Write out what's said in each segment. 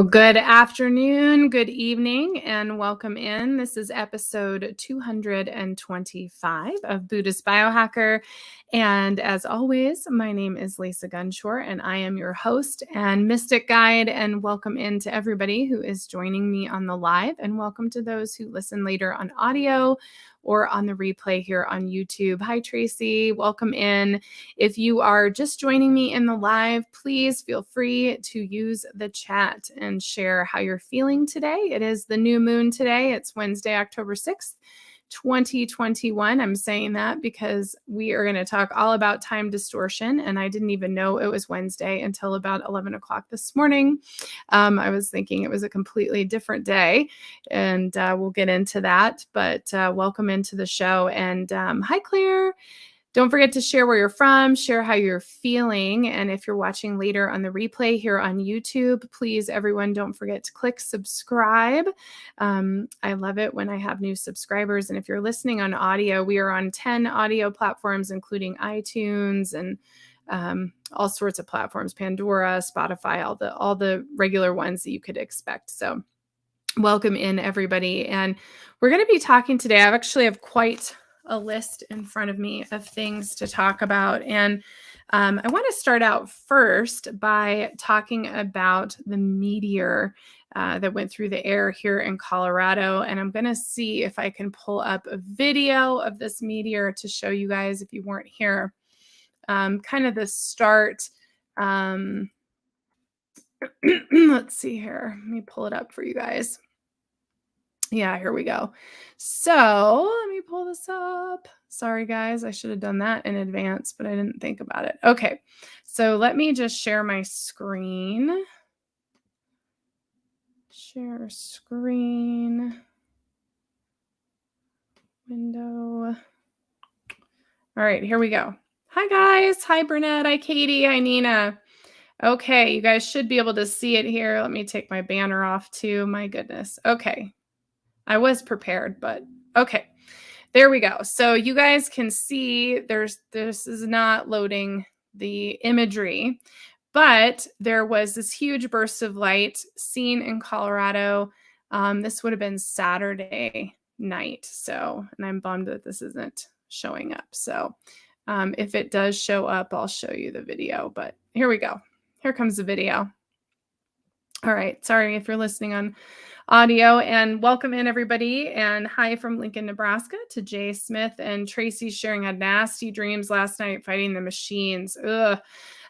Well, good afternoon, good evening, and welcome in. This is episode 225 of Buddhist Biohacker. And as always, my name is Lisa Gunshore, and I am your host and mystic guide. And welcome in to everybody who is joining me on the live, and welcome to those who listen later on audio or on the replay here on YouTube. Hi, Tracy. Welcome in. If you are just joining me in the live, please feel free to use the chat and share how you're feeling today. It is the new moon today. It's Wednesday, October 6th. 2021. I'm saying that because we are going to talk all about time distortion. And I didn't even know it was Wednesday until about 11 o'clock this morning. I was thinking it was a completely different day, and we'll get into that. But welcome into the show. And hi, Claire. Don't forget to share where you're from, share how you're feeling. And if you're watching later on the replay here on YouTube, please, everyone, don't forget to click subscribe. I love it when I have new subscribers. And if you're listening on audio, we are on 10 audio platforms, including iTunes and all sorts of platforms, Pandora, Spotify, all the regular ones that you could expect. So welcome in, everybody. And we're going to be talking today. I actually have quite a list in front of me of things to talk about. And I want to start out first by talking about the meteor that went through the air here in Colorado. And I'm going to see if I can pull up a video of this meteor to show you guys if you weren't here. Kind of the start. Let's see here. Let me pull it up for you guys. Yeah, here we go. So let me pull this up. Sorry, guys. I should have done that in advance, but I didn't think about it. Okay, so let me just share my screen. Share screen. Window. All right, here we go. Hi, guys. Hi, Burnett. Hi, Katie. Hi, Nina. Okay, you guys should be able to see it here. Let me take my banner off too. My goodness. Okay. I was prepared, but okay, there we go. So you guys can see this is not loading the imagery, but there was this huge burst of light seen in Colorado. This would have been Saturday night. So, and I'm bummed that this isn't showing up. So if it does show up, I'll show you the video, but here we go. Here comes the video. All right. Sorry if you're listening on audio, and welcome in, everybody. And hi from Lincoln, Nebraska to Jay Smith, and Tracy sharing had nasty dreams last night fighting the machines. Ugh,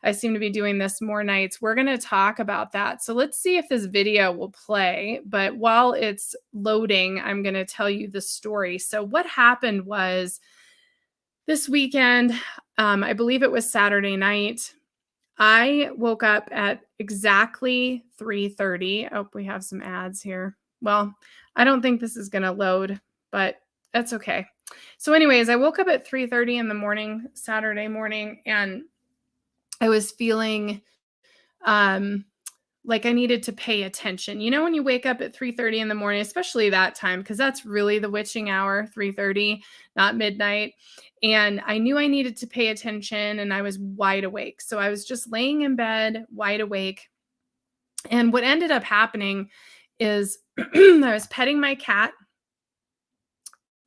I seem to be doing this more nights. We're going to talk about that. So let's see if this video will play. But while it's loading, I'm going to tell you the story. So what happened was this weekend, I believe it was Saturday night, I woke up at exactly 3:30. Oh, we have some ads here. Well, I don't think this is going to load, but that's okay. So anyways, I woke up at 3:30 in the morning, Saturday morning, and I was feeling like I needed to pay attention. You know, when you wake up at 3:30 in the morning, especially that time, because that's really the witching hour, 3:30, not midnight. And I knew I needed to pay attention, and I was wide awake. So I was just laying in bed, wide awake. And what ended up happening is I was petting my cat,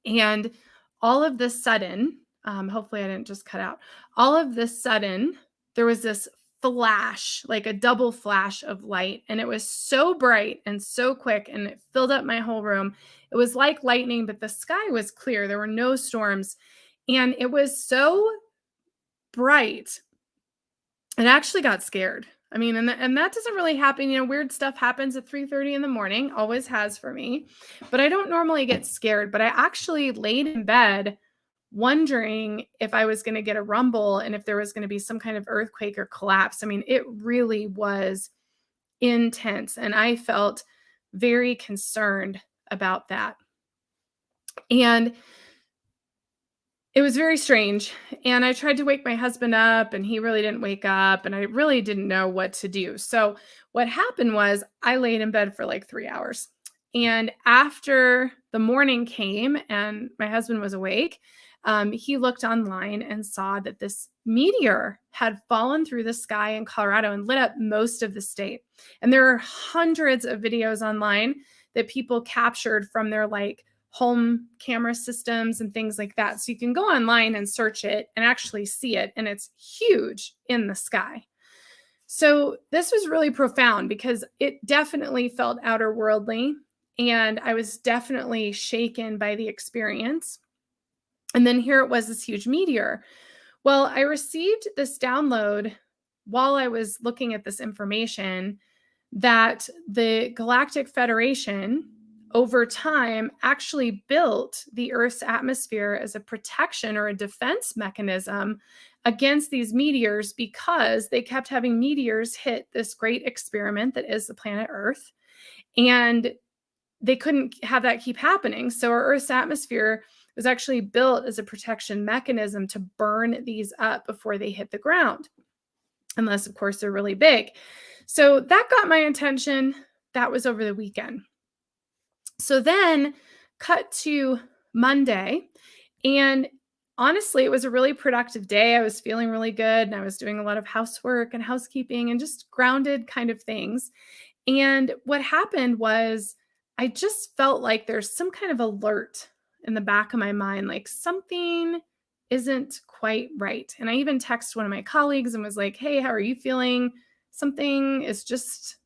and all of this sudden, hopefully I didn't just cut out. All of this sudden, there was this flash, like a double flash of light. And it was so bright and so quick, and it filled up my whole room. It was like lightning, but the sky was clear. There were no storms. And it was so bright, it actually got scared. I mean, and that doesn't really happen. You know, weird stuff happens at 3:30 in the morning, always has for me. But I don't normally get scared. But I actually laid in bed wondering if I was going to get a rumble and if there was going to be some kind of earthquake or collapse. I mean, it really was intense. And I felt very concerned about that. And it was very strange. And I tried to wake my husband up, and he really didn't wake up, and I really didn't know what to do. So what happened was I laid in bed for like 3 hours. And after the morning came and my husband was awake, he looked online and saw that this meteor had fallen through the sky in Colorado and lit up most of the state. And there are hundreds of videos online that people captured from their like home camera systems and things like that. So you can go online and search it and actually see it. And it's huge in the sky. So this was really profound because it definitely felt outer worldly. And I was definitely shaken by the experience. And then here it was, this huge meteor. Well, I received this download while I was looking at this information that the Galactic Federation over time actually built the Earth's atmosphere as a protection or a defense mechanism against these meteors because they kept having meteors hit this great experiment that is the planet Earth. And they couldn't have that keep happening. So our Earth's atmosphere was actually built as a protection mechanism to burn these up before they hit the ground, unless, of course, they're really big. So that got my attention. That was over the weekend. So then cut to Monday. And honestly, it was a really productive day. I was feeling really good. And I was doing a lot of housework and housekeeping and just grounded kind of things. And what happened was I just felt like there's some kind of alert in the back of my mind, like something isn't quite right. And I even texted one of my colleagues and was like, hey, how are you feeling? Something is just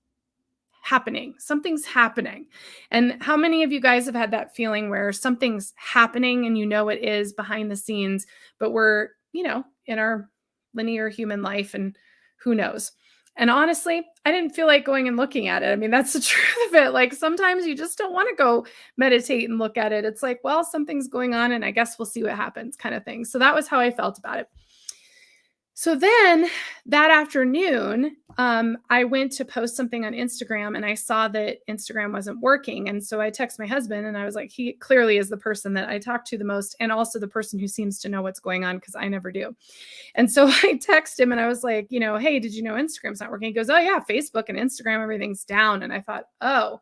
happening. Something's happening. And how many of you guys have had that feeling where something's happening and you know it is behind the scenes, but we're, in our linear human life and who knows? And honestly, I didn't feel like going and looking at it. I mean, that's the truth of it. Like sometimes you just don't want to go meditate and look at it. It's like, well, something's going on and I guess we'll see what happens kind of thing. So that was how I felt about it. So then that afternoon, I went to post something on Instagram and I saw that Instagram wasn't working. And so I texted my husband and I was like, he clearly is the person that I talk to the most and also the person who seems to know what's going on because I never do. And so I texted him and I was like, hey, did you know Instagram's not working? He goes, oh yeah, Facebook and Instagram, everything's down. And I thought, oh,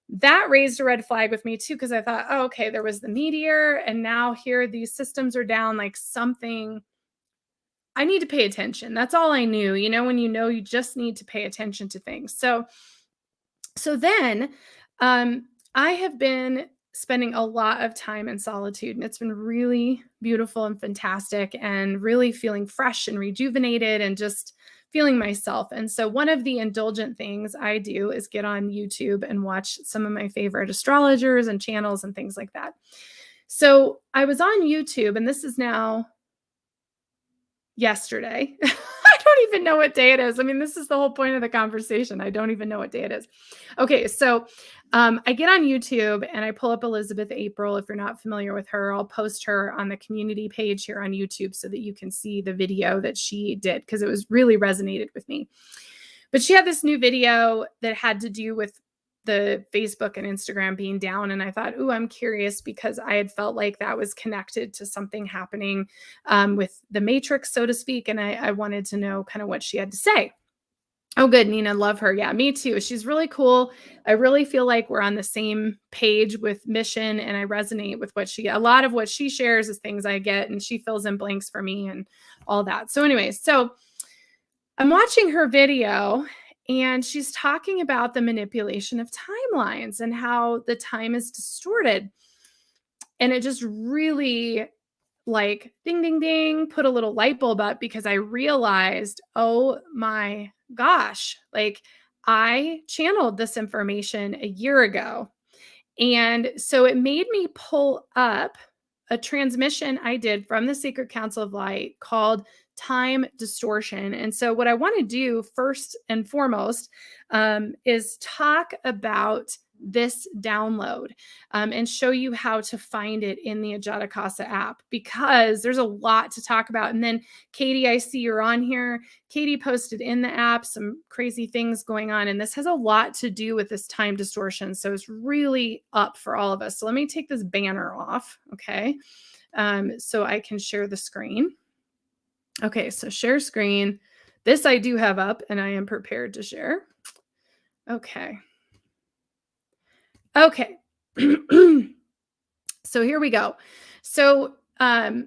that raised a red flag with me too, because I thought, oh, okay, there was the meteor and now here these systems are down, like something. I need to pay attention. That's all I knew, when you just need to pay attention to things. So then I have been spending a lot of time in solitude and it's been really beautiful and fantastic and really feeling fresh and rejuvenated and just feeling myself. And so one of the indulgent things I do is get on YouTube and watch some of my favorite astrologers and channels and things like that. So I was on YouTube and this is now yesterday. I don't even know what day it is. I mean, this is the whole point of the conversation. I don't even know what day it is. Okay, so I get on YouTube and I pull up Elizabeth April. If you're not familiar with her, I'll post her on the community page here on YouTube so that you can see the video that she did because it was really resonated with me. But she had this new video that had to do with the Facebook and Instagram being down. And I thought, I'm curious because I had felt like that was connected to something happening with the matrix, so to speak. And I wanted to know kind of what she had to say. Oh, good. Nina, love her. Yeah, me too. She's really cool. I really feel like we're on the same page with mission and I resonate with a lot of what she shares is things I get and she fills in blanks for me and all that. So anyways, so I'm watching her video and she's talking about the manipulation of timelines and how the time is distorted. And it just really like ding, ding, ding, put a little light bulb up because I realized, oh my gosh, like I channeled this information a year ago. And so it made me pull up a transmission I did from the Sacred Council of Light called Time Distortion. And so what I want to do first and foremost is talk about this download and show you how to find it in the Ajata Casa app because there's a lot to talk about. And then Katie, I see you're on here. Katie posted in the app some crazy things going on. And this has a lot to do with this time distortion. So it's really up for all of us. So let me take this banner off. Okay. So I can share the screen. Okay. So share screen. This I do have up and I am prepared to share. Okay. Okay. So here we go. So, oh,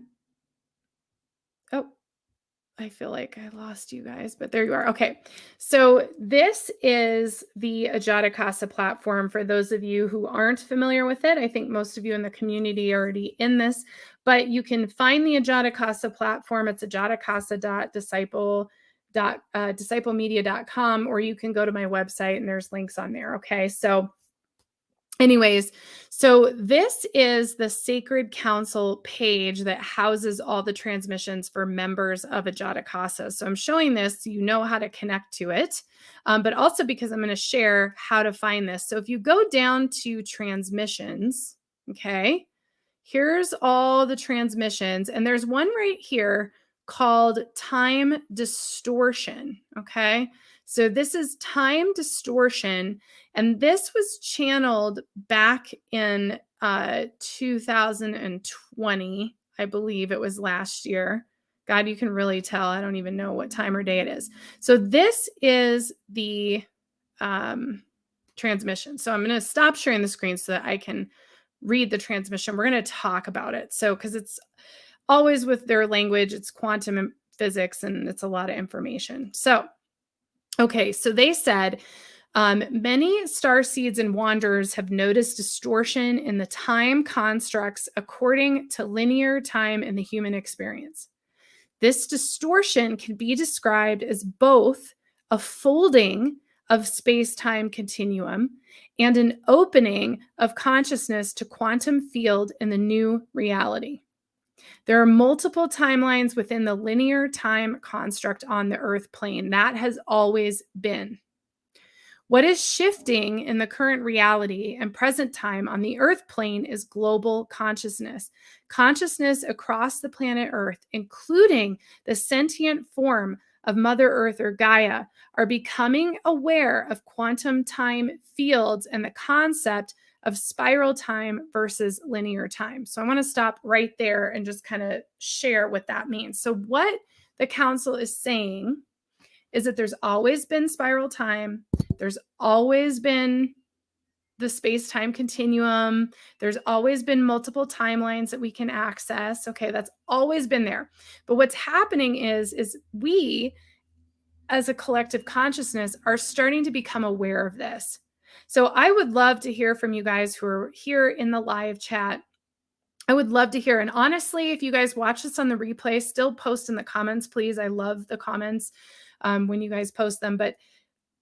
I feel like I lost you guys, but there you are. Okay. So this is the Ajatakasa platform for those of you who aren't familiar with it. I think most of you in the community are already in this, but you can find the Ajatakasa platform. It's ajatakasa.disciplemedia.com, or you can go to my website and there's links on there. Okay. So anyways, so this is the Sacred Council page that houses all the transmissions for members of Ajatakasa. So I'm showing this so you know how to connect to it, but also because I'm going to share how to find this. So if you go down to transmissions, okay, here's all the transmissions, and there's one right here called Time Distortion, okay? So this is Time Distortion, and this was channeled back in 2020, I believe it was last year. God, you can really tell. I don't even know what time or day it is. So this is the transmission. So I'm going to stop sharing the screen so that I can read the transmission. We're going to talk about it. So, because it's always with their language, it's quantum physics, and it's a lot of information. So, okay, so they said, many star seeds and wanderers have noticed distortion in the time constructs according to linear time in the human experience. This distortion can be described as both a folding of space-time continuum and an opening of consciousness to quantum field in the new reality. There are multiple timelines within the linear time construct on the Earth plane. That has always been. What is shifting in the current reality and present time on the Earth plane is global consciousness. Consciousness across the planet Earth, including the sentient form of Mother Earth or Gaia, are becoming aware of quantum time fields and the concept of spiral time versus linear time. So I want to stop right there and just kind of share what that means. So what the council is saying is that there's always been spiral time. There's always been the space-time continuum. There's always been multiple timelines that we can access. Okay, that's always been there. But what's happening is we, as a collective consciousness, are starting to become aware of this. So I would love to hear from you guys who are here in the live chat. I would love to hear. And honestly, if you guys watch this on the replay, still post in the comments, please. I love the comments when you guys post them. But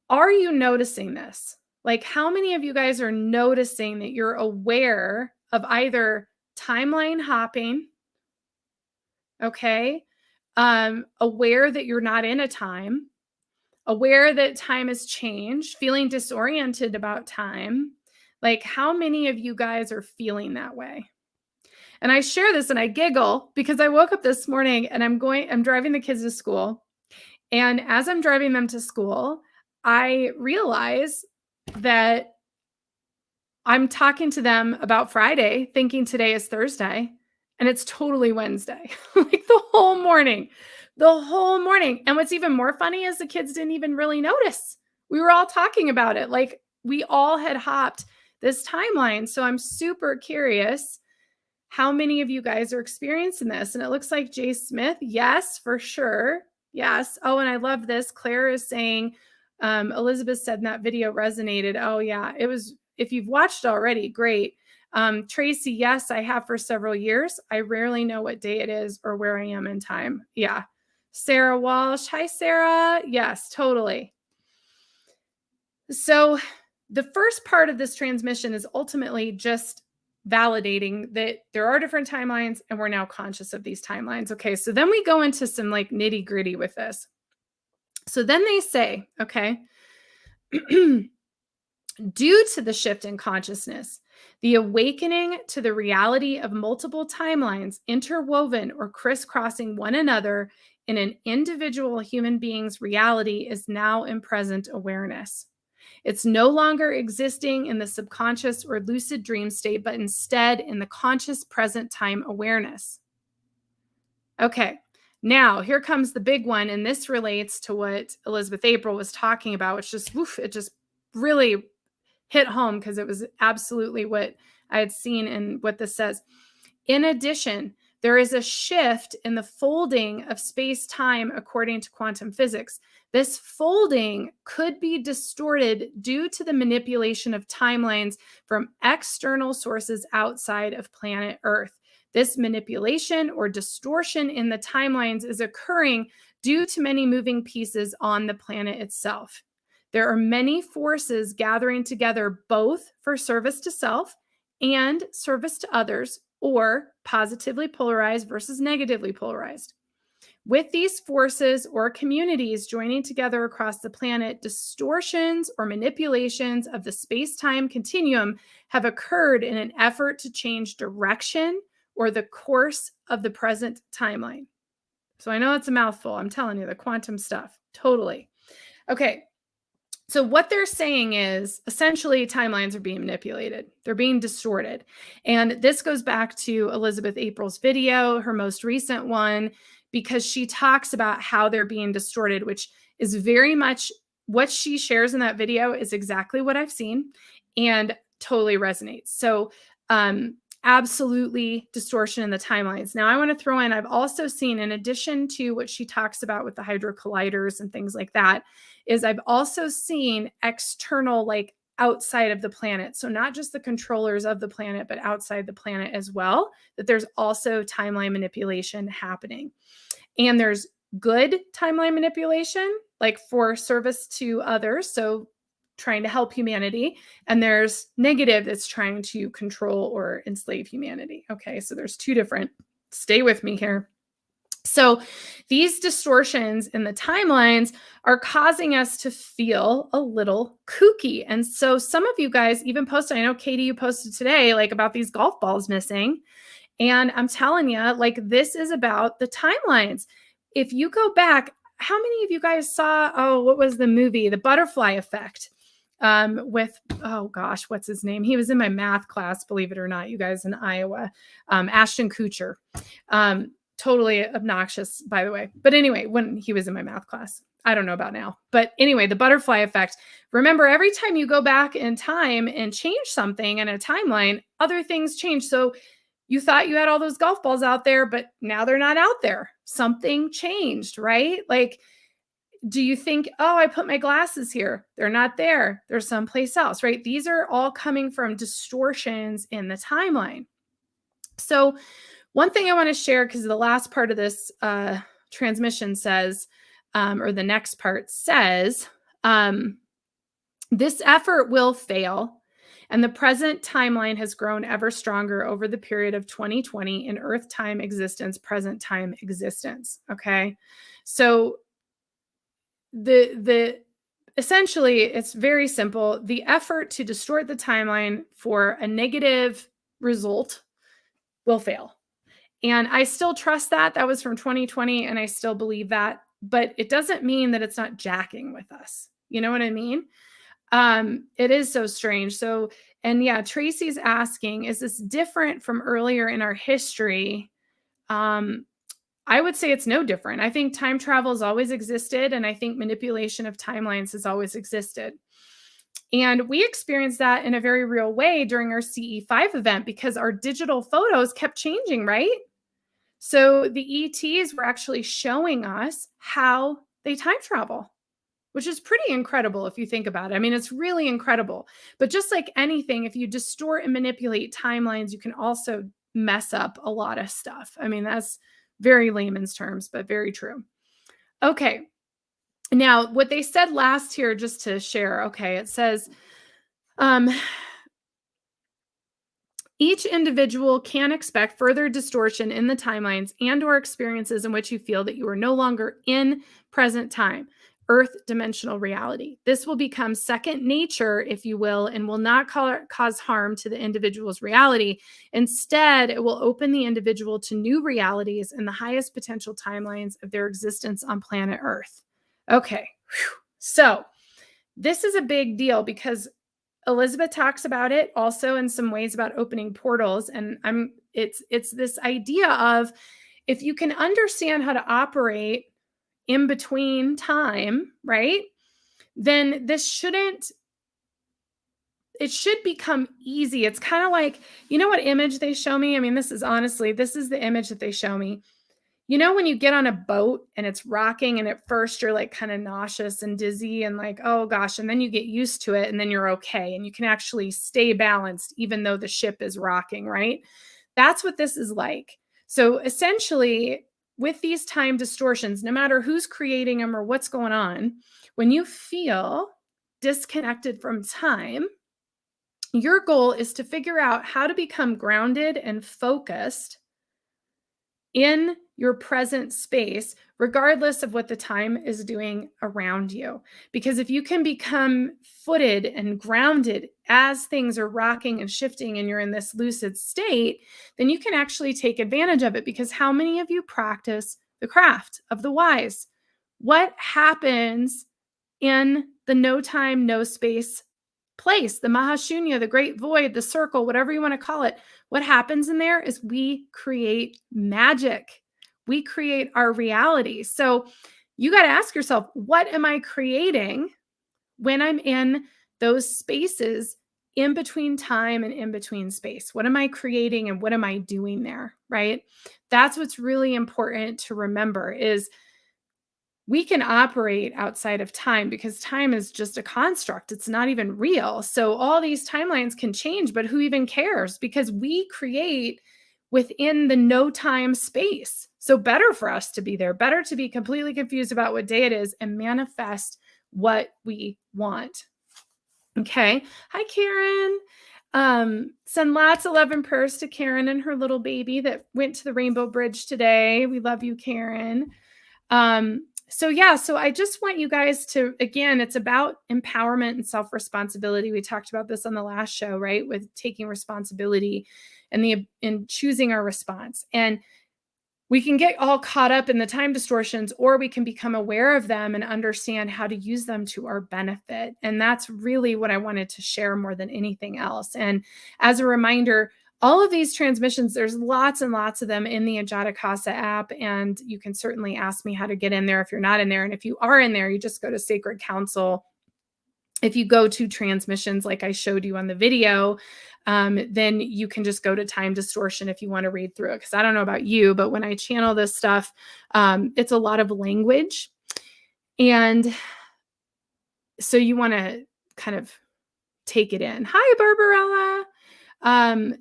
are you noticing this? Like, how many of you guys are noticing that you're aware of either timeline hopping, okay, aware that you're not in a time, aware that time has changed, feeling disoriented about time? Like, how many of you guys are feeling that way? And I share this and I giggle because I woke up this morning and I'm driving the kids to school. And as I'm driving them to school, I realize that I'm talking to them about Friday, thinking today is Thursday, and it's totally Wednesday, like the whole morning. And what's even more funny is the kids didn't even really notice. We were all talking about it. Like, we all had hopped this timeline. So I'm super curious how many of you guys are experiencing this. And it looks like Jay Smith. Yes, for sure. Yes. Oh, and I love this. Claire is saying, Elizabeth said that video resonated. Oh, yeah. It was, if you've watched already, great. Tracy, yes, I have for several years. I rarely know what day it is or where I am in time. Yeah. Sarah Walsh. Hi, Sarah. Yes, totally. So the first part of this transmission is ultimately just validating that there are different timelines and we're now conscious of these timelines. Okay, so then we go into some like nitty gritty with this. So then they say, okay, due to the shift in consciousness, the awakening to the reality of multiple timelines interwoven or crisscrossing one another in an individual human being's reality is now in present awareness. It's no longer existing in the subconscious or lucid dream state, but instead in the conscious present time awareness. Okay, now here comes the big one, and this relates to what Elizabeth April was talking about, which just, it just really hit home because it was absolutely what I had seen and what this says. In addition, There is a shift in the folding of space-time according to quantum physics. This folding could be distorted due to the manipulation of timelines from external sources outside of planet Earth. This manipulation or distortion in the timelines is occurring due to many moving pieces on the planet itself. There are many forces gathering together both for service to self and service to others, or positively polarized versus negatively polarized. With these forces or communities joining together across the planet, distortions or manipulations of the space-time continuum have occurred in an effort to change direction or the course of the present timeline. So I know it's a mouthful. I'm telling you, the quantum stuff. Totally. Okay. So what they're saying is essentially timelines are being manipulated. They're being distorted. And this goes back to Elizabeth April's video, her most recent one, because she talks about how they're being distorted, which is very much what she shares in that video is exactly what I've seen and totally resonates. So absolutely distortion in the timelines. Now I want to throw in, I've also seen, in addition to what she talks about with the hydrocolliders and things like that, is I've also seen external, like outside of the planet. So not just the controllers of the planet, but outside the planet as well, that there's also timeline manipulation happening. And there's good timeline manipulation, like for service to others. So trying to help humanity. And there's negative that's trying to control or enslave humanity. Okay, so there's two different, stay with me here. So these distortions in the timelines are causing us to feel a little kooky. And so some of you guys even posted, I know Katie, you posted today, like about these golf balls missing. And I'm telling you, like, this is about the timelines. If you go back, how many of you guys saw, what was the movie? The Butterfly Effect. With, oh gosh, what's his name? He was in my math class, believe it or not, you guys in Iowa, Ashton Kutcher. Totally obnoxious, by the way. But anyway, when he was in my math class, I don't know about now. But anyway, the butterfly effect. Remember, every time you go back in time and change something in a timeline, other things change. So you thought you had all those golf balls out there, but now they're not out there. Something changed, right? Like, do you think, oh, I put my glasses here. They're not there. They're someplace else, right? These are all coming from distortions in the timeline. So one thing I want to share, because the last part of this transmission says, or the next part says, this effort will fail. And the present timeline has grown ever stronger over the period of 2020 in Earth time existence, present time existence. Okay. So essentially it's very simple. The effort to distort the timeline for a negative result will fail. And I still trust that. That was from 2020, and I still believe that. But it doesn't mean that it's not jacking with us. You know what I mean? It is so strange. So, and yeah, Tracy's asking, is this different from earlier in our history? I would say it's no different. I think time travel has always existed, and I think manipulation of timelines has always existed. And we experienced that in a very real way during our CE5 event because our digital photos kept changing, right? So the ETs were actually showing us how they time travel, which is pretty incredible if you think about it. I mean, it's really incredible. But just like anything, if you distort and manipulate timelines, you can also mess up a lot of stuff. I mean, that's very layman's terms, but very true. Okay. Now, what they said last here, just to share, okay, it says, each individual can expect further distortion in the timelines and/or experiences in which you feel that you are no longer in present time, Earth dimensional reality. This will become second nature, if you will, and will not cause harm to the individual's reality. Instead, it will open the individual to new realities and the highest potential timelines of their existence on planet Earth. Okay, so this is a big deal because Elizabeth talks about it also in some ways about opening portals. And it's this idea of if you can understand how to operate in between time, right? Then this shouldn't it should become easy. It's kind of like, you know what image they show me? I mean, this is the image that they show me. You know, when you get on a boat and it's rocking and at first you're like kind of nauseous and dizzy and like, oh gosh, and then you get used to it and then you're okay and you can actually stay balanced even though the ship is rocking, right? That's what this is like. So essentially, with these time distortions, no matter who's creating them or what's going on, when you feel disconnected from time, your goal is to figure out how to become grounded and focused in your present space, regardless of what the time is doing around you. Because if you can become footed and grounded as things are rocking and shifting and you're in this lucid state, then you can actually take advantage of it. Because how many of you practice the craft of the wise? What happens in the no time, no space place, the Mahashunya, the great void, the circle, whatever you want to call it? What happens in there is we create magic. We create our reality. So you got to ask yourself, what am I creating when I'm in those spaces in between time and in between space? What am I creating and what am I doing there, right? That's what's really important to remember is we can operate outside of time because time is just a construct. It's not even real. So all these timelines can change, but who even cares? Because we create within the no time space. So better for us to be there, better to be completely confused about what day it is and manifest what we want. Okay. Hi, Karen. Send lots of love and prayers to Karen and her little baby that went to the Rainbow Bridge today. We love you, Karen. So I just want you guys to, again, it's about empowerment and self-responsibility. We talked about this on the last show, right? With taking responsibility and in choosing our response. And we can get all caught up in the time distortions, or we can become aware of them and understand how to use them to our benefit. And that's really what I wanted to share more than anything else. And as a reminder, all of these transmissions, there's lots and lots of them in the Ajata Casa app, and you can certainly ask me how to get in there if you're not in there. And if you are in there, you just go to Sacred Council. If you go to transmissions like I showed you on the video, then you can just go to time distortion if you want to read through it. Because I don't know about you, but when I channel this stuff, it's a lot of language. And so you want to kind of take it in. Hi, Barbarella.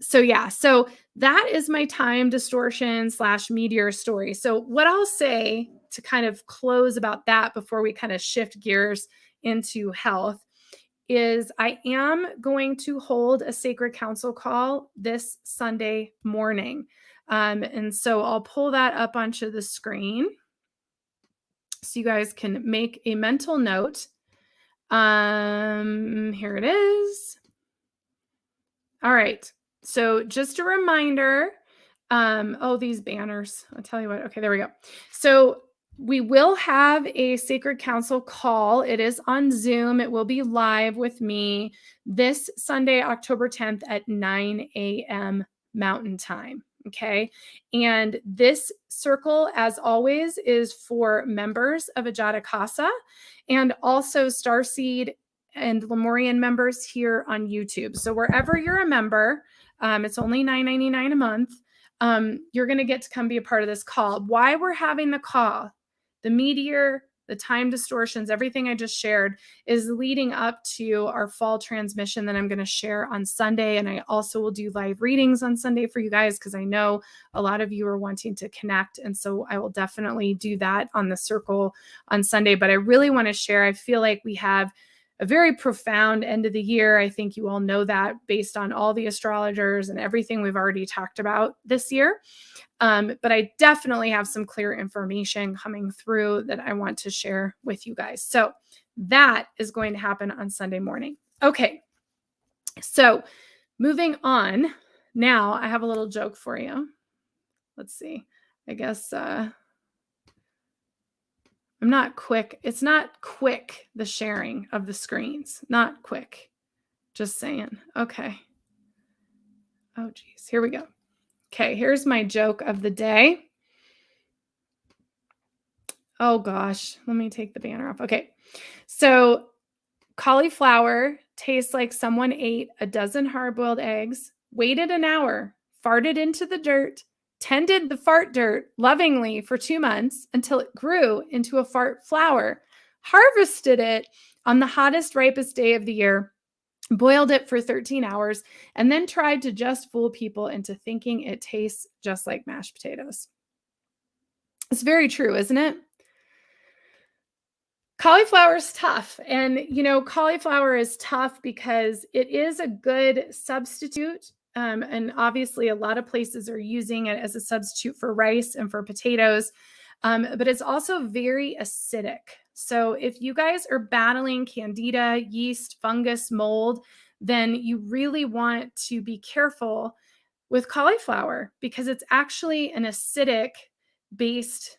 So that is my time distortion / meteor story. So what I'll say to kind of close about that before we kind of shift gears into health is I am going to hold a Sacred Council call this Sunday morning. And so I'll pull that up onto the screen so you guys can make a mental note. Here it is. All right. So just a reminder. These banners. I'll tell you what. Okay, there we go. So we will have a Sacred Council call. It is on Zoom. It will be live with me this Sunday, October 10th at 9 a.m. Mountain Time. Okay. And this circle, as always, is for members of Ajata Casa and also Starseed and Lemurian members here on YouTube. So wherever you're a member, it's only $9.99 a month. You're going to get to come be a part of this call. Why we're having the call, the meteor, the time distortions, everything I just shared is leading up to our fall transmission that I'm going to share on Sunday. And I also will do live readings on Sunday for you guys because I know a lot of you are wanting to connect. And so I will definitely do that on the circle on Sunday. But I really want to share, I feel like we have a very profound end of the year. I think you all know that based on all the astrologers and everything we've already talked about this year. But I definitely have some clear information coming through that I want to share with you guys. So that is going to happen on Sunday morning. Okay. So moving on. Now I have a little joke for you. Let's see. I guess, I'm not quick. It's not quick, the sharing of the screens. Not quick. Just saying. Okay. Oh, geez. Here we go. Okay. Here's my joke of the day. Oh, gosh. Let me take the banner off. Okay. So cauliflower tastes like someone ate a dozen hard-boiled eggs, waited an hour, farted into the dirt, tended the fart dirt lovingly for 2 months until it grew into a fart flower, harvested it on the hottest, ripest day of the year, boiled it for 13 hours, and then tried to just fool people into thinking it tastes just like mashed potatoes. It's very true, isn't it? Cauliflower is tough. And, cauliflower is tough because it is a good substitute. And obviously, a lot of places are using it as a substitute for rice and for potatoes. But it's also very acidic. So if you guys are battling candida, yeast, fungus, mold, then you really want to be careful with cauliflower because it's actually an acidic based.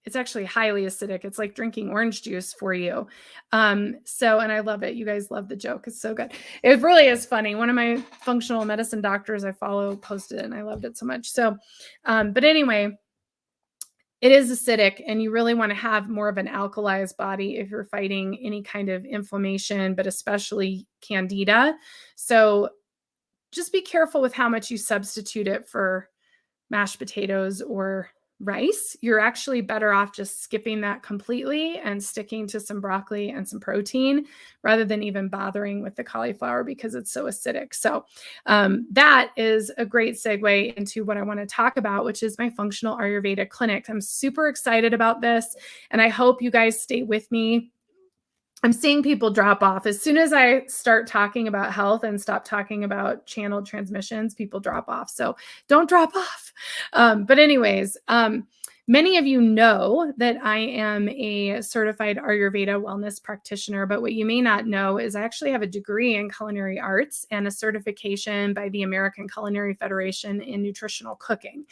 It's actually highly acidic. It's like drinking orange juice for you. And I love it. You guys love the joke. It's so good. It really is funny. One of my functional medicine doctors I follow posted it and I loved it so much. So, but anyway, it is acidic and you really want to have more of an alkalized body if you're fighting any kind of inflammation, but especially candida. So just be careful with how much you substitute it for mashed potatoes or rice. You're actually better off just skipping that completely and sticking to some broccoli and some protein rather than even bothering with the cauliflower because it's so acidic. So that is a great segue into what I want to talk about, which is my functional Ayurveda clinic. I'm super excited about this and I hope you guys stay with me. I'm seeing people drop off. As soon as I start talking about health and stop talking about channeled transmissions, people drop off. So don't drop off. But anyways, many of you know that I am a certified Ayurveda wellness practitioner, but what you may not know is I actually have a degree in culinary arts and a certification by the American Culinary Federation in nutritional cooking.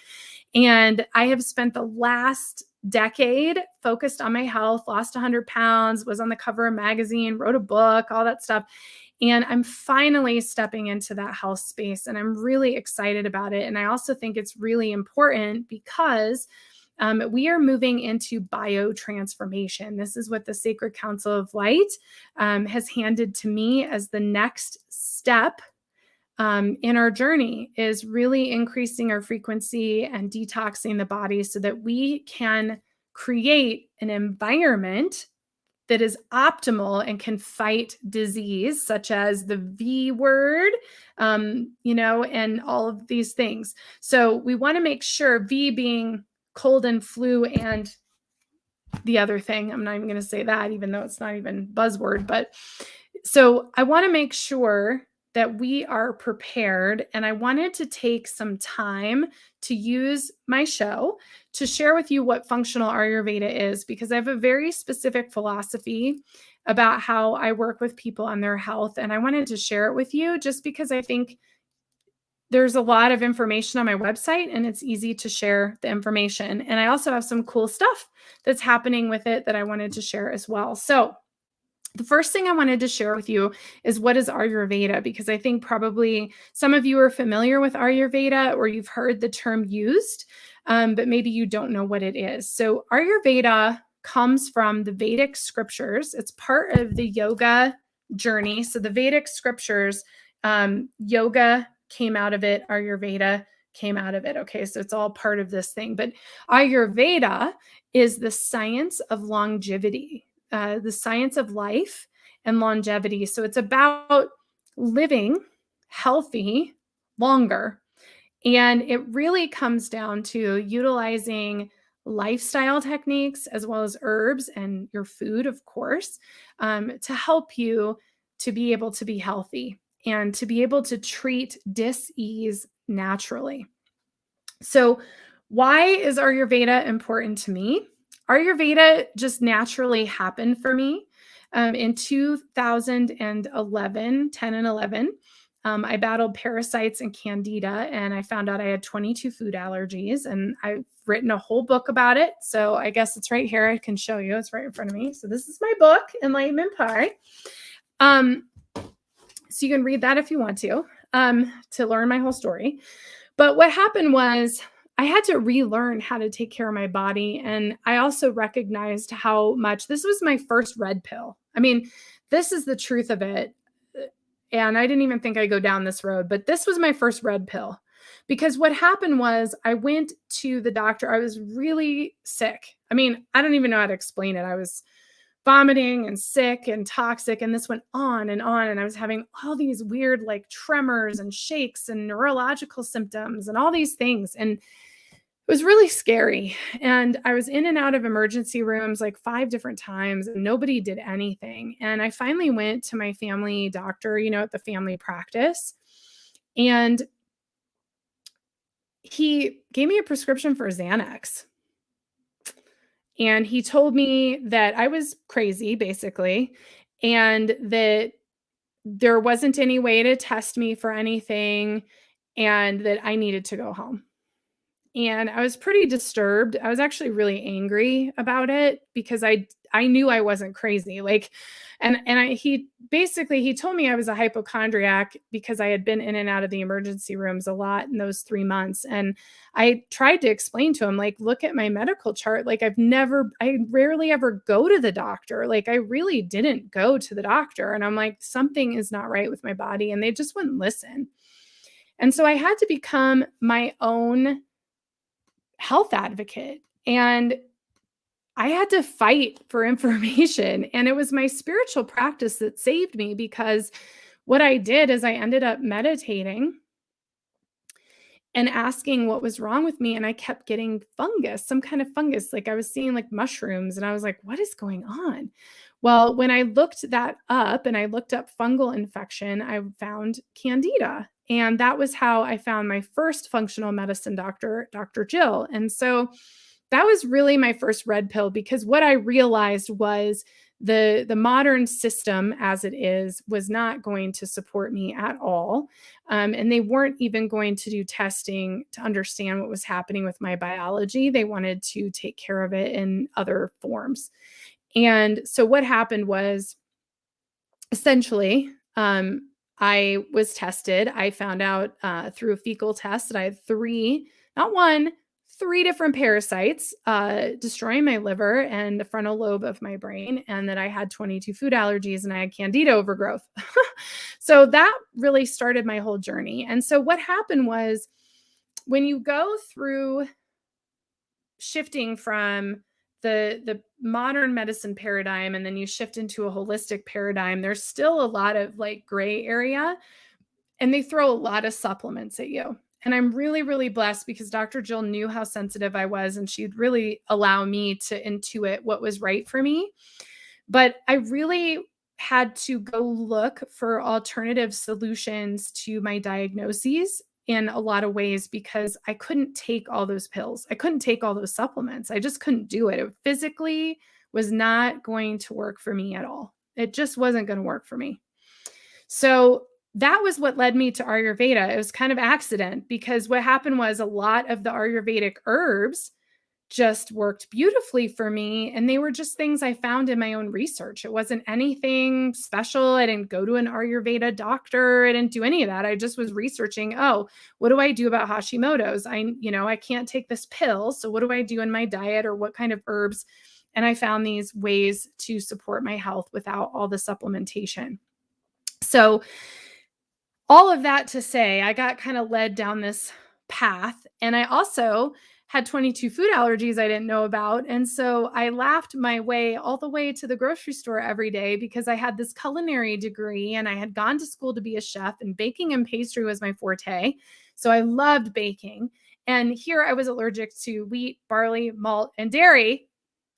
And I have spent the last decade focused on my health, lost 100 pounds, was on the cover of a magazine, wrote a book, all that stuff. And I'm finally stepping into that health space and I'm really excited about it. And I also think it's really important because we are moving into biotransformation. This is what the Sacred Council of Light has handed to me as the next step in our journey is really increasing our frequency and detoxing the body so that we can create an environment that is optimal and can fight disease such as the V word, and all of these things. So we want to make sure V being cold and flu and the other thing, I'm not even going to say that, even though it's not even buzzword, but so I want to make sure that we are prepared. And I wanted to take some time to use my show to share with you what functional Ayurveda is, because I have a very specific philosophy about how I work with people on their health. And I wanted to share it with you just because I think there's a lot of information on my website and it's easy to share the information. And I also have some cool stuff that's happening with it that I wanted to share as well. So the first thing I wanted to share with you is what is Ayurveda, because I think probably some of you are familiar with Ayurveda or you've heard the term used, but maybe you don't know what it is. So Ayurveda comes from the Vedic scriptures. It's part of the yoga journey. So the Vedic scriptures, yoga came out of it, Ayurveda came out of it. Okay, so it's all part of this thing. But Ayurveda is the science of longevity. The science of life and longevity. So it's about living healthy longer. And it really comes down to utilizing lifestyle techniques as well as herbs and your food, of course, to help you to be able to be healthy and to be able to treat dis-ease naturally. So why is Ayurveda important to me? Ayurveda just naturally happened for me in 2011, 10 and 11. I battled parasites and candida, and I found out I had 22 food allergies, and I've written a whole book about it. So I guess it's right here. I can show you. It's right in front of me. So this is my book, Enlightenment Pie. So you can read that if you want to learn my whole story. But what happened was I had to relearn how to take care of my body. And I also recognized how much this was my first red pill. I mean, this is the truth of it. And I didn't even think I'd go down this road, but this was my first red pill. Because what happened was I went to the doctor. I was really sick. I mean, I don't even know how to explain it. I was vomiting and sick and toxic, and this went on and on. And I was having all these weird like tremors and shakes and neurological symptoms and all these things. And it was really scary. And I was in and out of emergency rooms like 5 different times, and nobody did anything. And I finally went to my family doctor, at the family practice. And he gave me a prescription for Xanax. And he told me that I was crazy, basically, and that there wasn't any way to test me for anything, and that I needed to go home. And I was pretty disturbed. I was actually really angry about it because I knew I wasn't crazy. Like, he told me I was a hypochondriac because I had been in and out of the emergency rooms a lot in those 3 months. And I tried to explain to him, like, look at my medical chart. Like, I rarely ever go to the doctor. Like, I really didn't go to the doctor. And I'm like, something is not right with my body. And they just wouldn't listen. And so I had to become my own health advocate, and I had to fight for information. And it was my spiritual practice that saved me, because what I did is I ended up meditating and asking what was wrong with me. And I kept getting fungus, some kind of fungus. Like, I was seeing like mushrooms, and I was like, what is going on? Well, when I looked that up and I looked up fungal infection, I found candida. And that was how I found my first functional medicine doctor, Dr. Jill. And so that was really my first red pill, because what I realized was the modern system as it is was not going to support me at all. And they weren't even going to do testing to understand what was happening with my biology. They wanted to take care of it in other forms. And so what happened was, essentially, I was tested. I found out through a fecal test that I had not one, 3 different parasites destroying my liver and the frontal lobe of my brain, and that I had 22 food allergies and I had candida overgrowth. So that really started my whole journey. And so what happened was, when you go through shifting from the modern medicine paradigm and then you shift into a holistic paradigm, there's still a lot of like gray area, and they throw a lot of supplements at you. And I'm really, really blessed because Dr. Jill knew how sensitive I was, and she'd really allow me to intuit what was right for me. But I really had to go look for alternative solutions to my diagnoses in a lot of ways, because I couldn't take all those pills. I couldn't take all those supplements. I just couldn't do it. It physically was not going to work for me at all. It just wasn't going to work for me. So that was what led me to Ayurveda. It was kind of accident, because what happened was a lot of the Ayurvedic herbs just worked beautifully for me. And they were just things I found in my own research. It wasn't anything special. I didn't go to an Ayurveda doctor. I didn't do any of that. I just was researching, oh, what do I do about Hashimoto's? I can't take this pill. So what do I do in my diet, or what kind of herbs? And I found these ways to support my health without all the supplementation. So all of that to say, I got kind of led down this path. And I also had 22 food allergies I didn't know about. And so I laughed my way all the way to the grocery store every day, because I had this culinary degree and I had gone to school to be a chef, and baking and pastry was my forte. So I loved baking. And here I was allergic to wheat, barley, malt, and dairy.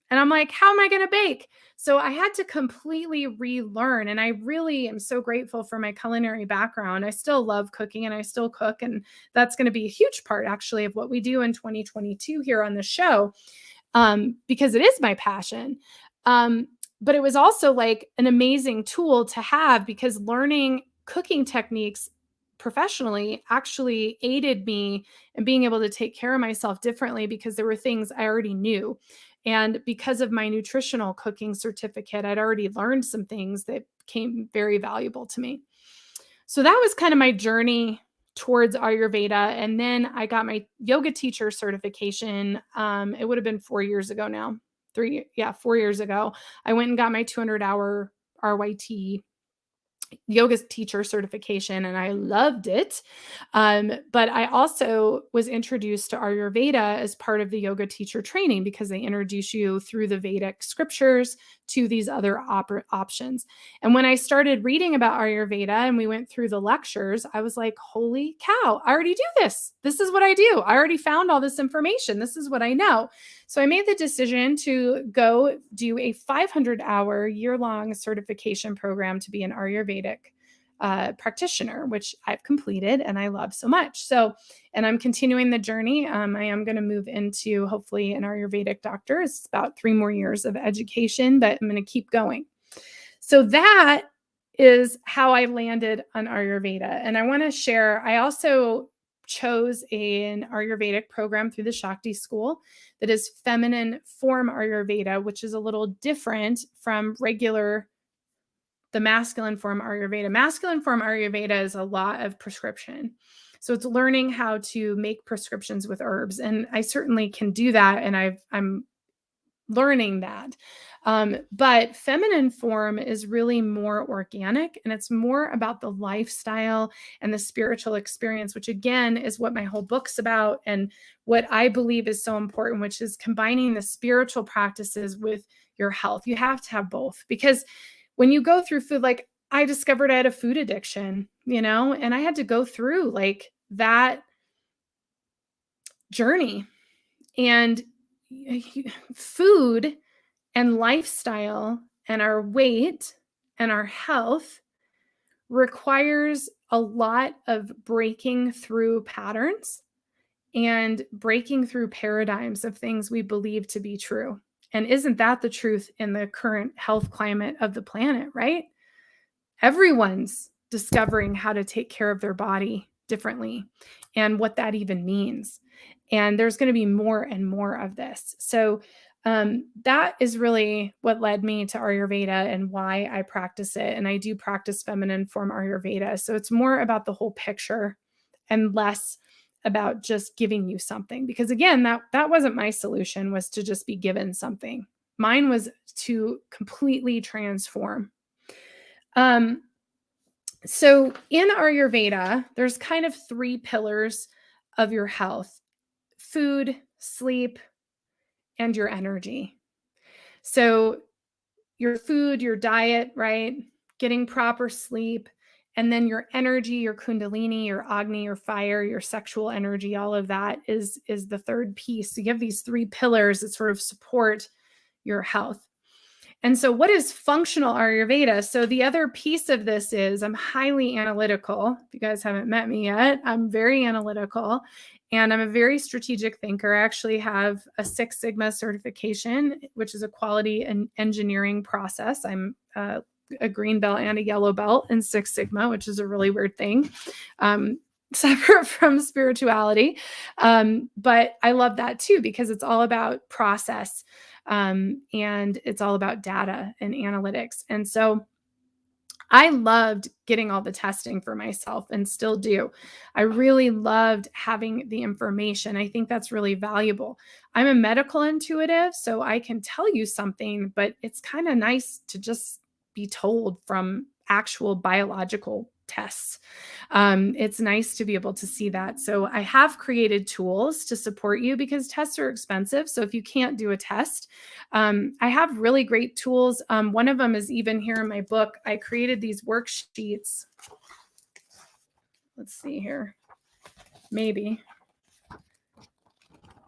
And I'm like, how am I going to bake? So I had to completely relearn. And I really am so grateful for my culinary background. I still love cooking and I still cook. And that's going to be a huge part, actually, of what we do in 2022 here on the show, because it is my passion. But it was also like an amazing tool to have, because learning cooking techniques professionally actually aided me in being able to take care of myself differently, because there were things I already knew. And because of my nutritional cooking certificate, I'd already learned some things that became very valuable to me. So that was kind of my journey towards Ayurveda. And then I got my yoga teacher certification. It would have been 4 years ago now. 4 years ago. I went and got my 200-hour RYT yoga teacher certification, and I loved it. But I also was introduced to Ayurveda as part of the yoga teacher training because they introduce you through the Vedic scriptures to these other options. And when I started reading about Ayurveda and we went through the lectures, I was like, holy cow, I already do this. This is what I do. I already found all this information. This is what I know. So I made the decision to go do a 500-hour year-long certification program to be an Ayurvedic practitioner, which I've completed and I love so much. So, and I'm continuing the journey. I am going to move into hopefully an Ayurvedic doctor. It's about 3 more years of education, but I'm going to keep going. So that is how I landed on Ayurveda. And I want to share, I also chose an Ayurvedic program through the Shakti School that is feminine form Ayurveda, which is a little different from the masculine form Ayurveda. Masculine form Ayurveda is a lot of prescription. So it's learning how to make prescriptions with herbs. And I certainly can do that. And I'm learning that. But feminine form is really more organic, and it's more about the lifestyle and the spiritual experience, which again is what my whole book's about and what I believe is so important, which is combining the spiritual practices with your health. You have to have both, because when you go through food, like I discovered I had a food addiction, and I had to go through like that journey. And food and lifestyle and our weight and our health requires a lot of breaking through patterns and breaking through paradigms of things we believe to be true. And isn't that the truth in the current health climate of the planet, right? Everyone's discovering how to take care of their body differently and what that even means. And there's going to be more and more of this. So that is really what led me to Ayurveda and why I practice it. And I do practice feminine form Ayurveda. So it's more about the whole picture and less about just giving you something. Because again, that wasn't my solution, was to just be given something. Mine was to completely transform. So in Ayurveda, there's kind of 3 pillars of your health: food, sleep, and your energy. So your food, your diet, right? Getting proper sleep, and then your energy, your kundalini, your agni, your fire, your sexual energy, all of that is the third piece. So you have these 3 pillars that sort of support your health. And so what is functional Ayurveda? So the other piece of this is I'm highly analytical. If you guys haven't met me yet, I'm very analytical and I'm a very strategic thinker. I actually have a 6 Sigma certification, which is a quality and engineering process. I'm a green belt and a yellow belt in 6 Sigma, which is a really weird thing. Separate from spirituality. But I love that too, because it's all about process. And it's all about data and analytics. And so I loved getting all the testing for myself and still do. I really loved having the information. I think that's really valuable. I'm a medical intuitive, so I can tell you something, but it's kind of nice to just be told from actual biological tests. It's nice to be able to see that. So I have created tools to support you because tests are expensive. So if you can't do a test, I have really great tools. One of them is even here in my book. I created these worksheets. Let's see here. Maybe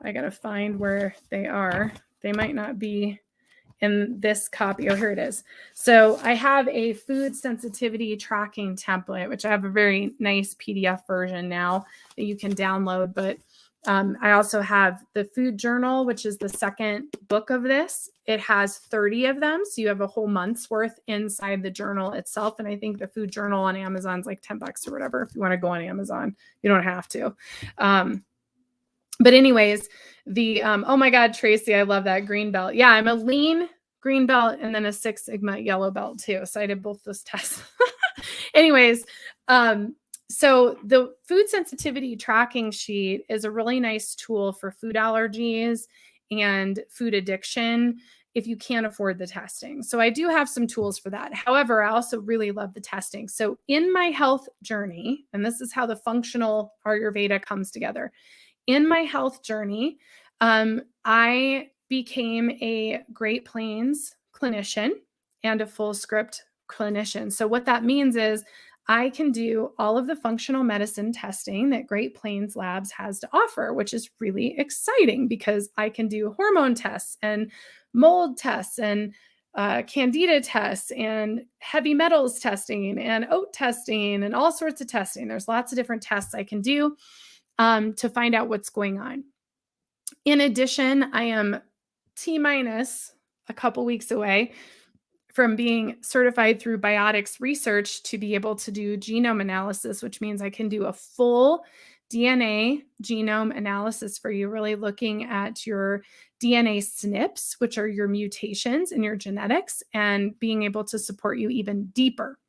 I got to find where they are. They might not be in this copy. Oh, here it is. So I have a food sensitivity tracking template, which I have a very nice PDF version now that you can download. But I also have the food journal, which is the second book of this. It has 30 of them. So you have a whole month's worth inside the journal itself. And I think the food journal on Amazon is like $10 or whatever. If you want to go on Amazon, you don't have to. But anyways, oh my God, Tracy, I love that green belt. Yeah, I'm a lean green belt and then a 6 Sigma yellow belt too. So I did both those tests. Anyways, so the food sensitivity tracking sheet is a really nice tool for food allergies and food addiction. if you can't afford the testing. So I do have some tools for that. However, I also really love the testing. So in my health journey, and this is how the functional Ayurveda comes together. In my health journey, I became a Great Plains clinician and a full script clinician. So what that means is I can do all of the functional medicine testing that Great Plains Labs has to offer, which is really exciting because I can do hormone tests and mold tests and candida tests and heavy metals testing and oat testing and all sorts of testing. There's lots of different tests I can do to find out what's going on. In addition, I am T-minus a couple weeks away from being certified through Biotics Research to be able to do genome analysis, which means I can do a full DNA genome analysis for you, really looking at your DNA SNPs, which are your mutations in your genetics, and being able to support you even deeper.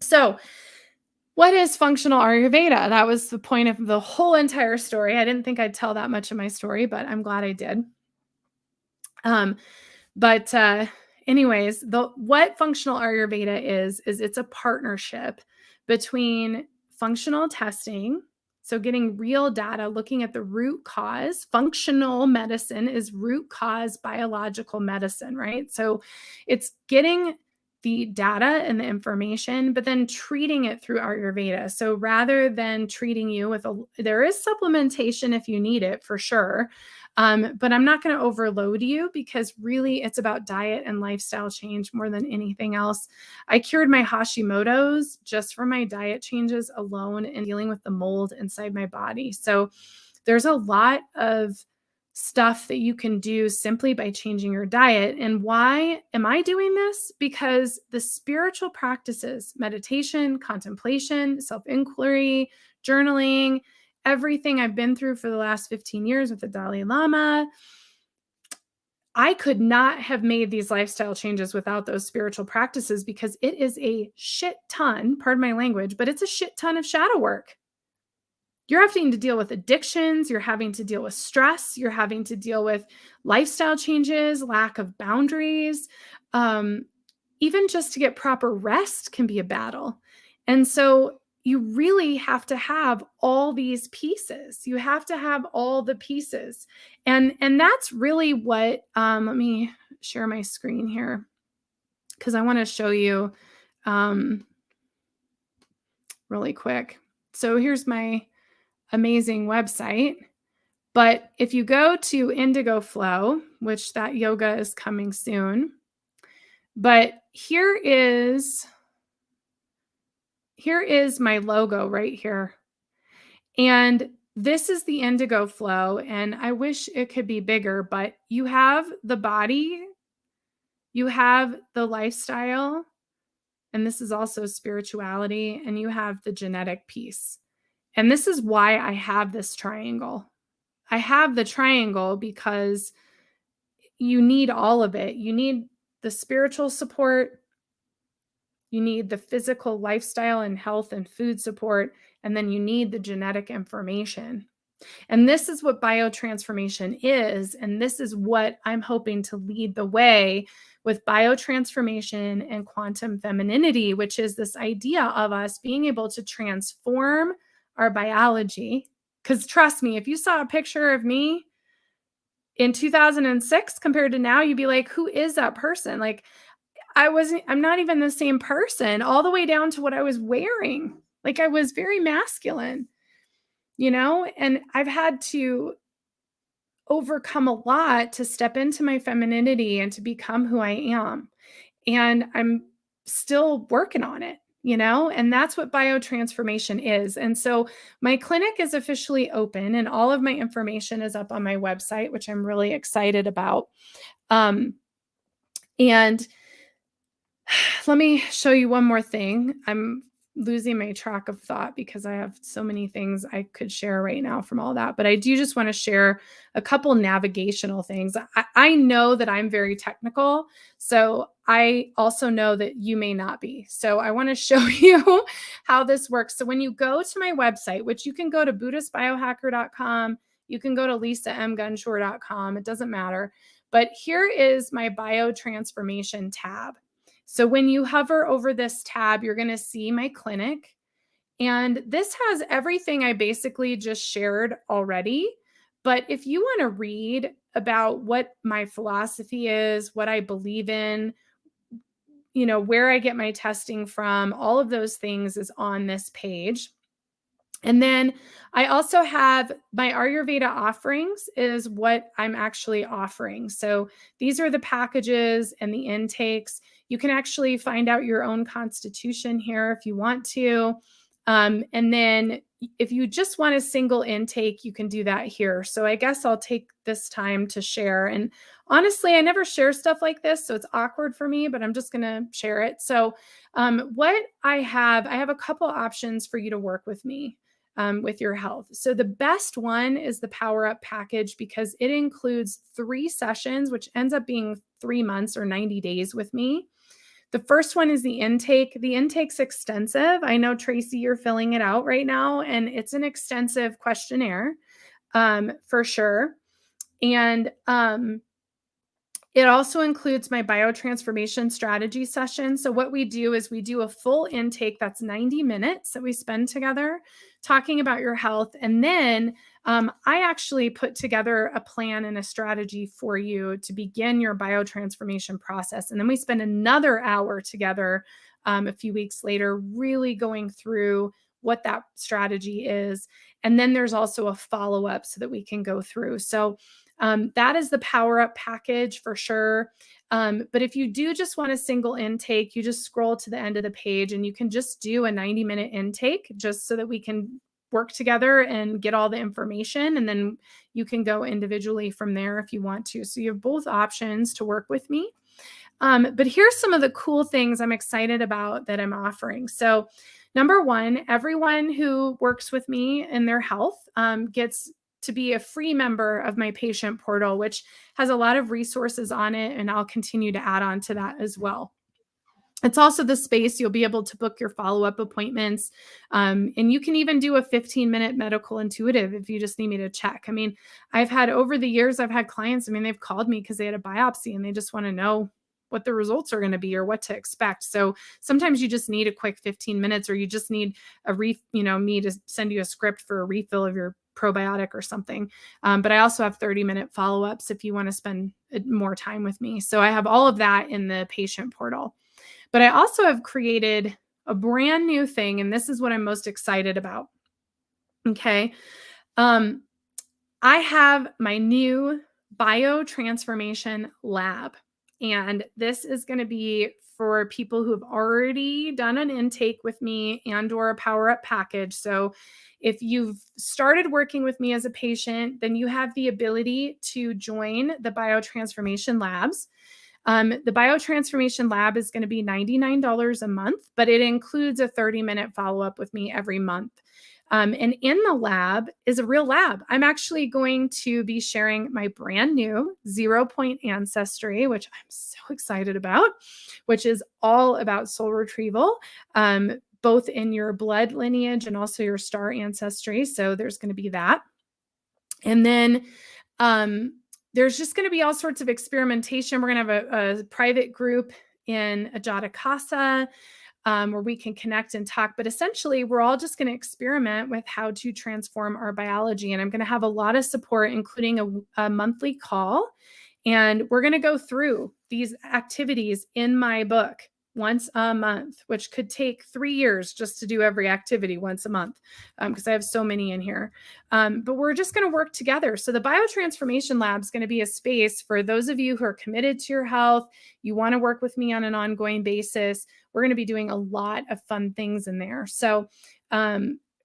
So, what is functional Ayurveda? That was the point of the whole entire story. I didn't think I'd tell that much of my story, but I'm glad I did. Anyways, what functional Ayurveda is it's a partnership between functional testing, so getting real data, looking at the root cause. Functional medicine is root cause biological medicine, right? So it's getting the data and the information, but then treating it through Ayurveda. So rather than treating you with there is supplementation if you need it for sure. But I'm not going to overload you because really it's about diet and lifestyle change more than anything else. I cured my Hashimoto's just from my diet changes alone and dealing with the mold inside my body. So there's a lot of stuff that you can do simply by changing your diet. And why am I doing this? Because the spiritual practices, meditation, contemplation, self-inquiry, journaling, everything I've been through for the last 15 years with the Dalai Lama, I could not have made these lifestyle changes without those spiritual practices because it is a shit ton, pardon my language, but it's a shit ton of shadow work. You're having to deal with addictions. You're having to deal with stress. You're having to deal with lifestyle changes, lack of boundaries. Even just to get proper rest can be a battle. And so you really have to have all these pieces. You have to have all the pieces. And that's really what, let me share my screen here because I want to show you really quick. So here's my amazing website. But if you go to Indigo Flow, which that yoga is coming soon, but here is my logo right here. And this is the Indigo Flow. And I wish it could be bigger, but you have the body, you have the lifestyle, and this is also spirituality, and you have the genetic piece. And this is why I have this triangle. I have the triangle because you need all of it. You need the spiritual support, you need the physical lifestyle and health and food support, and then you need the genetic information. And this is what biotransformation is. And this is what I'm hoping to lead the way with biotransformation and quantum femininity, which is this idea of us being able to transform our biology. Because trust me, if you saw a picture of me in 2006 compared to now, you'd be like, who is that person? Like, I'm not even the same person, all the way down to what I was wearing. Like, I was very masculine, and I've had to overcome a lot to step into my femininity and to become who I am. And I'm still working on it, and that's what biotransformation is. And so my clinic is officially open and all of my information is up on my website, which I'm really excited about. And let me show you one more thing. I'm losing my track of thought because I have so many things I could share right now from all that. But I do just want to share a couple navigational things. I know that I'm very technical, so I also know that you may not be. So I want to show you how this works. So when you go to my website, which you can go to BuddhistBiohacker.com, you can go to LisaMGunshore.com, it doesn't matter. But here is my biotransformation tab. So when you hover over this tab, you're going to see my clinic. And this has everything I basically just shared already. But if you want to read about what my philosophy is, what I believe in, where I get my testing from, all of those things is on this page. And then I also have my Ayurveda offerings is what I'm actually offering. So these are the packages and the intakes. You can actually find out your own constitution here if you want to. And then if you just want a single intake, you can do that here. So I guess I'll take this time to share. And honestly, I never share stuff like this, so it's awkward for me, but I'm just going to share it. So what I have a couple options for you to work with me. With your health. So the best one is the Power Up package because it includes 3 sessions, which ends up being 3 months or 90 days with me. The first one is the intake. The intake's extensive. I know, Tracy, you're filling it out right now, and it's an extensive questionnaire for sure. And it also includes my biotransformation strategy session. So what we do is we do a full intake that's 90 minutes that we spend together talking about your health. And then I actually put together a plan and a strategy for you to begin your biotransformation process. And then we spend another hour together a few weeks later, really going through what that strategy is. And then there's also a follow-up so that we can go through. So that is the Power Up package for sure. But if you do just want a single intake, you just scroll to the end of the page and you can just do a 90-minute intake just so that we can work together and get all the information. And then you can go individually from there if you want to. So you have both options to work with me. But here's some of the cool things I'm excited about that I'm offering. So number one, everyone who works with me in their health gets to be a free member of my patient portal, which has a lot of resources on it. And I'll continue to add on to that as well. It's also the space you'll be able to book your follow-up appointments. And you can even do a 15-minute medical intuitive if you just need me to check. I mean, over the years, I've had clients, they've called me because they had a biopsy and they just want to know what the results are going to be or what to expect. So sometimes you just need a quick 15 minutes or you just need me to send you a script for a refill of your probiotic or something. But I also have 30-minute follow-ups if you want to spend more time with me. So I have all of that in the patient portal. But I also have created a brand new thing, and this is what I'm most excited about. Okay. I have my new biotransformation lab, and this is going to be for people who have already done an intake with me and or a Power Up package. So if you've started working with me as a patient, then you have the ability to join the biotransformation labs. The biotransformation lab is going to be $99 a month, but it includes a 30-minute follow-up with me every month. And in the lab is a real lab. I'm actually going to be sharing my brand new 0 Point Ancestry, which I'm so excited about, which is all about soul retrieval, both in your blood lineage and also your star ancestry. So there's going to be that. And then there's just going to be all sorts of experimentation. We're going to have a private group in Ajata Casa where we can connect and talk. But essentially, we're all just going to experiment with how to transform our biology. And I'm going to have a lot of support, including a monthly call. And we're going to go through these activities in my book once a month, which could take 3 years just to do every activity once a month because I have so many in here. But we're just going to work together. So the Biotransformation Lab is going to be a space for those of you who are committed to your health. You want to work with me on an ongoing basis. We're going to be doing a lot of fun things in there. So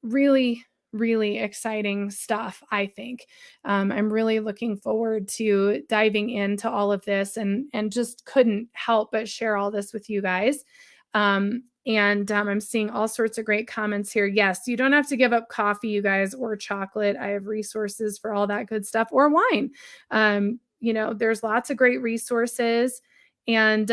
really, really exciting stuff, I think. I'm really looking forward to diving into all of this and just couldn't help but share all this with you guys. I'm seeing all sorts of great comments here. Yes, you don't have to give up coffee, you guys, or chocolate. I have resources for all that good stuff, or wine. There's lots of great resources. And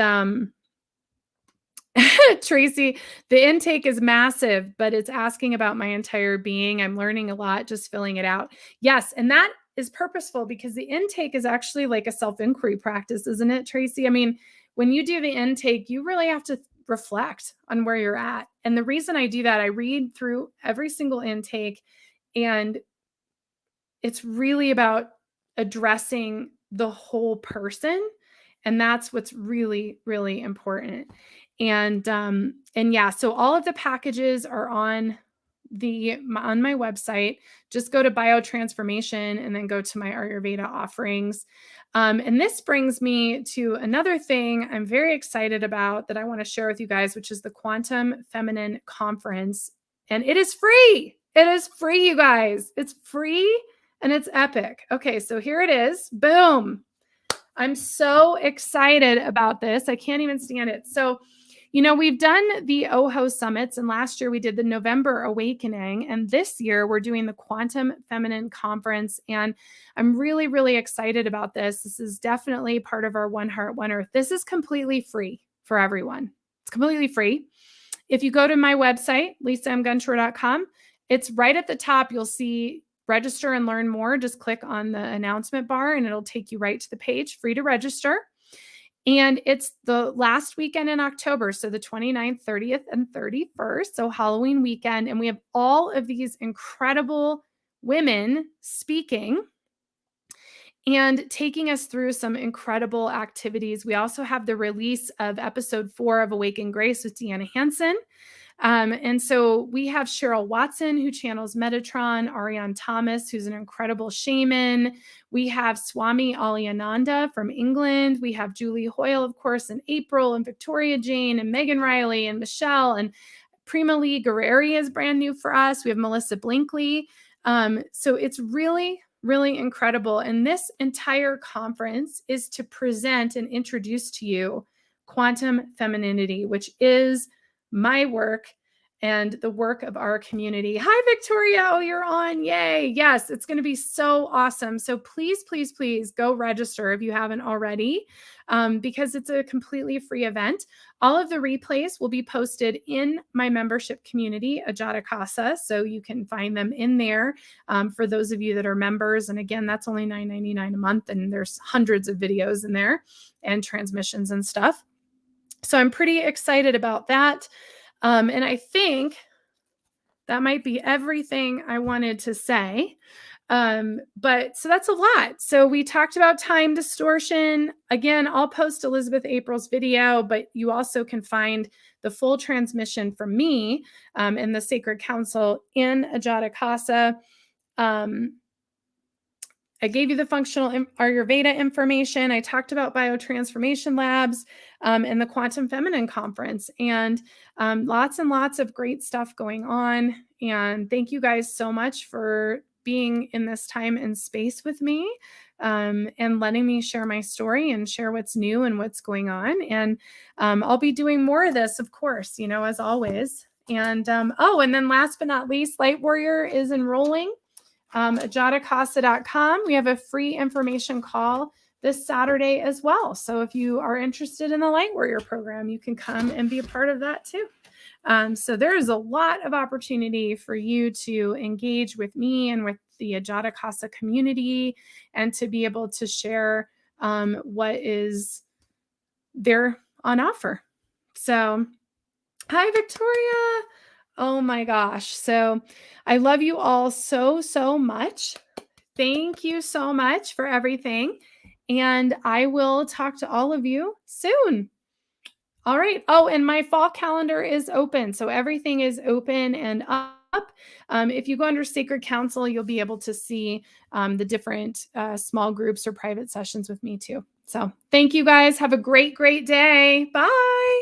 Tracy, the intake is massive, but it's asking about my entire being. I'm learning a lot just filling it out. Yes. And that is purposeful because the intake is actually like a self-inquiry practice, isn't it, Tracy? I mean, when you do the intake, you really have to reflect on where you're at. And the reason I do that, I read through every single intake, and it's really about addressing the whole person. And that's what's really, really important. And yeah, so all of the packages are on my website. Just go to biotransformation and then go to my Ayurveda offerings. And this brings me to another thing I'm very excited about that I want to share with you guys, which is the Quantum Feminine Conference. And it is free. It is free, you guys. It's free and it's epic. Okay, so here it is. Boom. I'm so excited about this. I can't even stand it. So, we've done the OHO summits, and last year we did the November Awakening, and this year we're doing the Quantum Feminine Conference, and I'm really, really excited about this. This is definitely part of our One Heart, One Earth. This is completely free for everyone. It's completely free. If you go to my website, lisamgunshore.com, it's right at the top. You'll see register and learn more. Just click on the announcement bar and it'll take you right to the page, free to register. And it's the last weekend in October, so the 29th, 30th, and 31st, so Halloween weekend. And we have all of these incredible women speaking and taking us through some incredible activities. We also have the release of episode 4 of Awaken Grace with Deanna Hansen. And so we have Cheryl Watson, who channels Metatron, Ariane Thomas, who's an incredible shaman. We have Swami Aliananda from England. We have Julie Hoyle, of course, and April and Victoria Jane and Megan Riley and Michelle, and Prima Lee Guerreri is brand new for us. We have Melissa Blinkley. So it's really, really incredible. And this entire conference is to present and introduce to you quantum femininity, which is my work and the work of our community. Hi, Victoria. Oh, you're on. Yay. Yes, it's going to be so awesome. So please, please, please go register if you haven't already, because it's a completely free event. All of the replays will be posted in my membership community, Ajata Casa. So you can find them in there for those of you that are members. And again, that's only $9.99 a month. And there's hundreds of videos in there and transmissions and stuff. So I'm pretty excited about that. And I think that might be everything I wanted to say. But so that's a lot. So we talked about time distortion. Again, I'll post Elizabeth April's video, but you also can find the full transmission from me in the Sacred Council in Ajata Casa. I gave you the functional Ayurveda information. I talked about biotransformation labs and the Quantum Feminine Conference, and lots and lots of great stuff going on. And thank you guys so much for being in this time and space with me and letting me share my story and share what's new and what's going on. And I'll be doing more of this, of course, as always. And and then last but not least, Light Warrior is enrolling. AjataCasa.com. We have a free information call this Saturday as well. So if you are interested in the Light Warrior program, you can come and be a part of that too. So there is a lot of opportunity for you to engage with me and with the Ajata Casa community and to be able to share what is there on offer. So, hi, Victoria. Oh my gosh. So I love you all so, so much. Thank you so much for everything. And I will talk to all of you soon. All right. Oh, and my fall calendar is open. So everything is open and up. If you go under Sacred Council, you'll be able to see the different small groups or private sessions with me too. So thank you guys. Have a great, great day. Bye.